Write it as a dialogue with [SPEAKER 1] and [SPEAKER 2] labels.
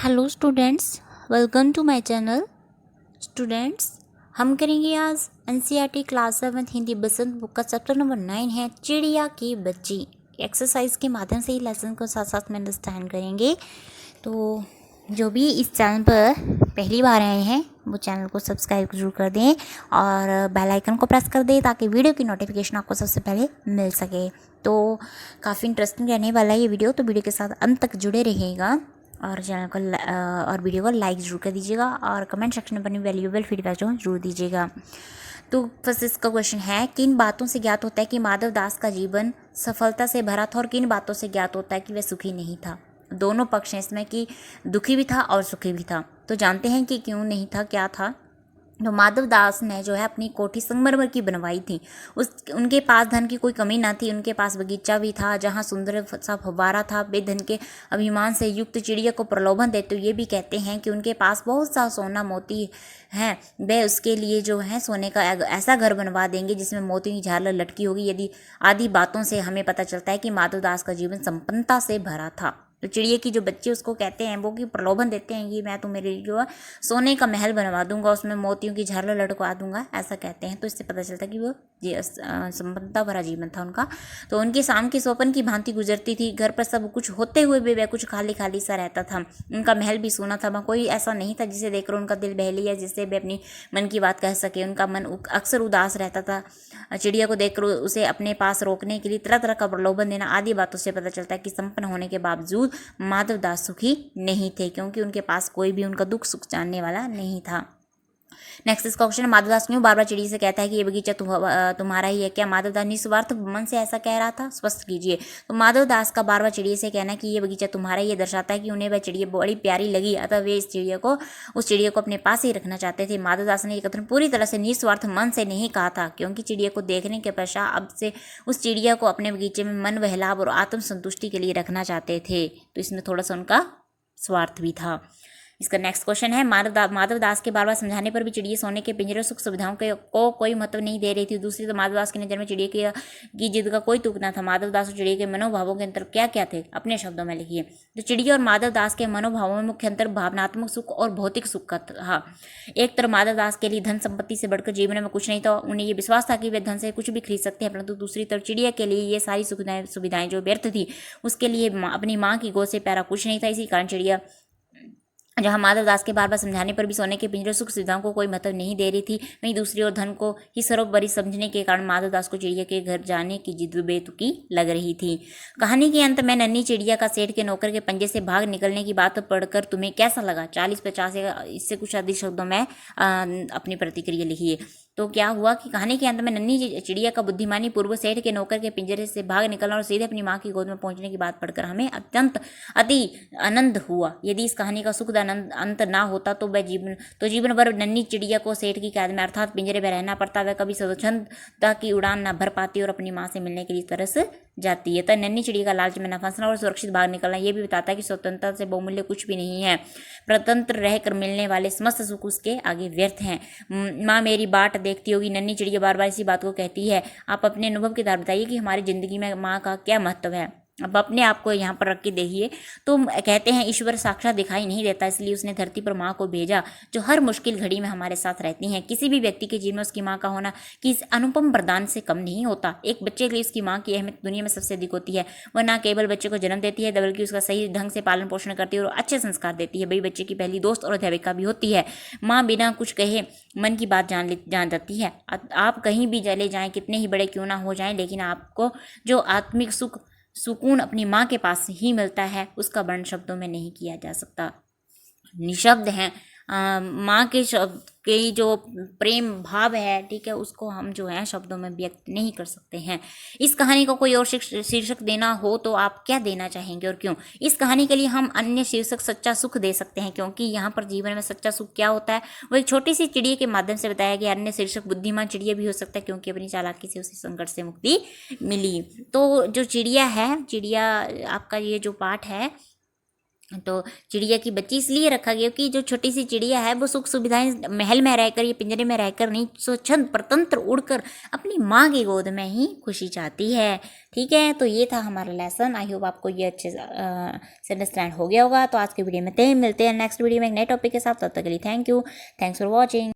[SPEAKER 1] Hello students, welcome to my channel. Students, हम करेंगे आज NCERT class 7 Hindi Basant book का चैप्टर नंबर 9 है चिड़िया की बच्ची। एक्सरसाइज के माध्यम से ही लेसन को साथ साथ में अंडरस्टैंड करेंगे। तो जो भी इस चैनल पर पहली बार आए हैं वो चैनल को सब्सक्राइब जरूर कर दें और बेल आइकन को प्रेस कर दें ताकि वीडियो की नोटिफिकेशन आपको सबसे पहले मिल सके। तो काफ़ी इंटरेस्टिंग रहने वाला है ये वीडियो, तो वीडियो के साथ अंत तक जुड़े रहिएगा और चैनल को और वीडियो को लाइक ज़रूर कर दीजिएगा और कमेंट सेक्शन में अपनी वैल्यूएबल फीडबैक जो ज़रूर दीजिएगा। तो फर्स्ट इसका क्वेश्चन है, किन बातों से ज्ञात होता है कि माधव दास का जीवन सफलता से भरा था और किन बातों से ज्ञात होता है कि वह सुखी नहीं था। दोनों पक्ष हैं इसमें कि दुखी भी था और सुखी भी था। तो जानते हैं कि क्यों नहीं था, क्या था। तो माधव दास ने जो है अपनी कोठी संगमरमर की बनवाई थी। उनके पास धन की कोई कमी ना थी। उनके पास बगीचा भी था जहाँ सुंदर सा फव्वारा था। वे धन के अभिमान से युक्त चिड़िया को प्रलोभन देते हुए ये भी कहते हैं कि उनके पास बहुत सा सोना मोती है। वे उसके लिए जो है सोने का ऐसा घर बनवा देंगे जिसमें मोती की झालर लटकी होगी। यदि आदि बातों से हमें पता चलता है कि माधव दास का जीवन संपन्नता से भरा था। तो चिड़िया की जो बच्चे उसको कहते हैं वो कि प्रलोभन देते हैं कि मैं तो मेरे जो है सोने का महल बनवा दूंगा, उसमें मोतियों की झालर लटकवा दूंगा, ऐसा कहते हैं। तो इससे पता चलता है कि वो संपन्नता भरा जीवन था उनका। तो उनकी शाम की स्वप्न की भांति गुजरती थी। घर पर सब कुछ होते हुए भी वह कुछ खाली खाली सा रहता था। उनका महल भी सोना था। वहाँ कोई ऐसा नहीं था जिसे देखकर उनका दिल बहले या जिससे वे अपनी मन की बात कह सके। उनका मन अक्सर उदास रहता था। चिड़िया को देखकर उसे अपने पास रोकने के लिए तरह तरह का प्रलोभन देना आदि बातों से पता चलता है कि संपन्न होने के बावजूद माधव दास सुखी नहीं थे, क्योंकि उनके पास कोई भी उनका दुख सुख जानने वाला नहीं था। नेक्स्ट इसका क्वेश्चन, माधवदास क्यों बार बार चिड़िया से कहता है कि ये बगीचा तुम्हारा ही है। क्या माधवदास निस्वार्थ मन से ऐसा कह रहा था? स्पष्ट कीजिए। तो माधवदास का बार बार चिड़िया से कहना कि ये बगीचा तुम्हारा ही है दर्शाता है कि उन्हें वह चिड़िया बड़ी प्यारी लगी, अतः वे उस चिड़िया को अपने पास ही रखना चाहते थे। माधवदास ने ये कथन पूरी तरह से निस्वार्थ मन से नहीं कहा था, क्योंकि चिड़िया को देखने के पश्चात अब से उस चिड़िया को अपने बगीचे में मन बहलाव और आत्मसंतुष्टि के लिए रखना चाहते थे। तो इसमें थोड़ा सा उनका स्वार्थ भी था। इसका नेक्स्ट क्वेश्चन है, माधव दास के बार बार समझाने पर भी चिड़िया सोने के पिंजरे सुख सुविधाओं को कोई महत्व नहीं दे रही थी। दूसरी तो माधव दास की नज़र में चिड़िया की जिद का कोई तुक ना था। माधव दास और चिड़िया के मनोभावों के अंतर क्या क्या थे, अपने शब्दों में लिखिए। तो चिड़िया और माधव दास के मनोभावों में मुख्य अंतर भावनात्मक सुख और भौतिक सुख का था। एक तरफ माधव दास के लिए धन संपत्ति से बढ़कर जीवन में कुछ नहीं था। उन्हें ये विश्वास था कि वे धन से कुछ भी खरीद सकते हैं, परंतु दूसरी तरफ चिड़िया के लिए ये सारी सुविधाएं जो व्यर्थ थी। उसके लिए अपनी माँ की गोद से प्यारा कुछ नहीं था। इसी कारण चिड़िया जहाँ माधव दास के बार बार समझाने पर भी सोने के पिंजरे सुख सुविधाओं को कोई महत्व नहीं दे रही थी, वहीं दूसरी ओर धन को ही सर्वोपरि समझने के कारण माधव दास को चिड़िया के घर जाने की जिद बेतुकी लग रही थी। कहानी के अंत में नन्ही चिड़िया का सेठ के नौकर के पंजे से भाग निकलने की बात पढ़कर तुम्हें कैसा लगा? 40-50 इससे कुछ अधिक शब्दों में अपनी प्रतिक्रिया लिखिए। तो क्या हुआ कि कहानी के अंत में नन्ही चिड़िया का बुद्धिमानी पूर्व सेठ के नौकर के पिंजरे से भाग निकलना और सीधे अपनी माँ की गोद में पहुंचने की बात पढ़कर हमें अत्यंत अति आनंद हुआ। यदि इस कहानी का सुखद अंत ना होता तो वह जीवन भर नन्ही चिड़िया को सेठ की कैद में अर्थात पिंजरे में रहना पड़ता। वह कभी स्वच्छंदता की उड़ान न भर पाती और अपनी माँ से मिलने के लिए तरस जाती है। तो नन्ही चिड़िया का लालच में न फंसना और सुरक्षित भाग निकलना ये भी बताता है कि स्वतंत्रता से बहुमूल्य कुछ भी नहीं है। स्वतंत्र रहकर मिलने वाले समस्त सुख उसके आगे व्यर्थ हैं। माँ मेरी बाट देखती होगी, नन्ही चिड़िया बार बार इसी बात को कहती है। आप अपने अनुभव के द्वारा बताइए कि हमारी जिंदगी में माँ का क्या महत्व है। अब अपने आप को यहाँ पर रख के देखिए। तो कहते हैं ईश्वर साक्षात दिखाई नहीं देता, इसलिए उसने धरती पर माँ को भेजा जो हर मुश्किल घड़ी में हमारे साथ रहती हैं। किसी भी व्यक्ति के जीवन में उसकी माँ का होना किसी अनुपम वरदान से कम नहीं होता। एक बच्चे के लिए उसकी माँ की अहमियत दुनिया में सबसे अधिक होती है। वह न केवल बच्चे को जन्म देती है बल्कि उसका सही ढंग से पालन पोषण करती है और अच्छे संस्कार देती है। वही बच्चे की पहली दोस्त और अध्यापिका भी होती है। माँ बिना कुछ कहे मन की बात जान जाती है। आप कहीं भी चले जाएं, कितने ही बड़े क्यों ना हो जाएं, लेकिन आपको जो आत्मिक सुकून अपनी माँ के पास ही मिलता है उसका वर्णन शब्दों में नहीं किया जा सकता। निशब्द हैं माँ के शब्द के जो प्रेम भाव है, ठीक है, उसको हम जो है शब्दों में व्यक्त नहीं कर सकते हैं। इस कहानी को कोई और शीर्षक देना हो तो आप क्या देना चाहेंगे और क्यों? इस कहानी के लिए हम अन्य शीर्षक सच्चा सुख दे सकते हैं, क्योंकि यहाँ पर जीवन में सच्चा सुख क्या होता है वो एक छोटी सी चिड़िया के माध्यम से बताया गया। अन्य शीर्षक बुद्धिमान चिड़िया भी हो सकता है, क्योंकि अपनी चालाकी से उसे संकट से मुक्ति मिली। तो जो चिड़िया है, चिड़िया आपका ये जो पाठ है तो चिड़िया की बच्ची इसलिए रखा गया कि जो छोटी सी चिड़िया है वो सुख सुविधाएं महल में रहकर या पिंजरे में रहकर नहीं, स्वच्छंद स्वतंत्र उड़कर अपनी माँ की गोद में ही खुशी चाहती है। ठीक है, तो ये था हमारा लेसन। आई होप आपको ये अच्छे से अंडरस्टैंड हो गया होगा। तो आज के वीडियो में मिलते हैं नेक्स्ट वीडियो में एक नए टॉपिक के साथ। तब तक के लिए thank you, thanks for watching.